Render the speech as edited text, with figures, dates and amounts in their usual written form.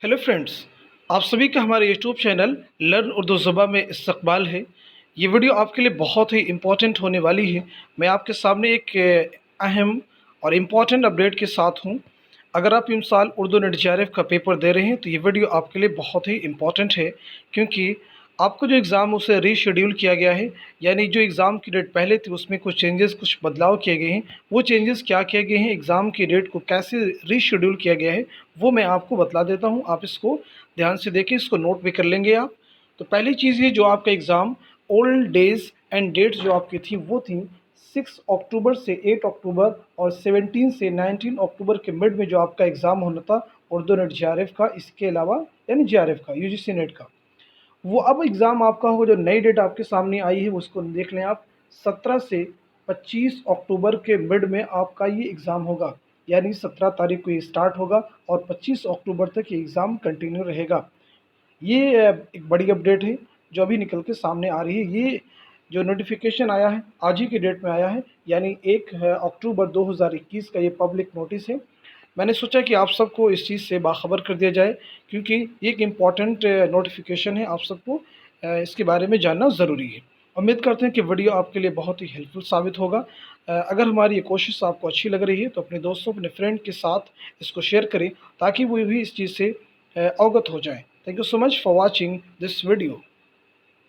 Hello friends, आप सभी का हमारे यूट्यूब चैनल लर्न उर्दू ज़ुबान में इस्तकबाल है। ये वीडियो आपके लिए बहुत ही इम्पोर्टेंट होने वाली है। मैं आपके सामने एक अहम और इम्पोर्टेंट अपडेट के साथ हूँ। अगर आप इस साल उर्दू नेट जेआरएफ का पेपर दे रहे हैं तो ये वीडियो आपके लिए बहुत ही इम्पोर्टेंट है, क्योंकि आपको जो एग्ज़ाम उसे रीशेड्यूल किया गया है। यानी जो एग्ज़ाम की डेट पहले थी उसमें कुछ चेंजेस, कुछ बदलाव किए गए हैं। वो चेंजेस क्या किए गए हैं, एग्ज़ाम की डेट को कैसे रीशेड्यूल किया गया है, वो मैं आपको बतला देता हूँ। आप इसको ध्यान से देखें, इसको नोट भी कर लेंगे आप। तो पहली चीज़ ये, जो आपका exam old days and dates जो आपकी थी वो थी 6 अक्टूबर से 8 अक्टूबर और 17 से 19 अक्टूबर के मिड में जो आपका एग्ज़ाम होना था उर्दू नेट जेआरएफ का। इसके अलावा यानी जेआरएफ का, यूजीसी नेट का, वो अब एग्ज़ाम आपका हो, जो नई डेट आपके सामने आई है उसको देख लें आप। 17 से 25 अक्टूबर के मिड में आपका ये एग्ज़ाम होगा। यानी 17 तारीख को ये स्टार्ट होगा और 25 अक्टूबर तक ये एग्ज़ाम कंटिन्यू रहेगा। ये एक बड़ी अपडेट है जो अभी निकल के सामने आ रही है। ये जो नोटिफिकेशन आया है आज ही की डेट में आया है, यानी 1 अक्टूबर 2021 का ये पब्लिक नोटिस है। मैंने सोचा कि आप सबको इस चीज़ से बाखबर कर दिया जाए, क्योंकि ये एक इम्पॉर्टेंट नोटिफिकेशन है। आप सबको इसके बारे में जानना ज़रूरी है। उम्मीद करते हैं कि वीडियो आपके लिए बहुत ही हेल्पफुल साबित होगा। अगर हमारी ये कोशिश आपको अच्छी लग रही है तो अपने दोस्तों, अपने फ्रेंड के साथ इसको शेयर करें, ताकि वो भी इस चीज़ से अवगत हो जाएं। Thank you so much for watching this video.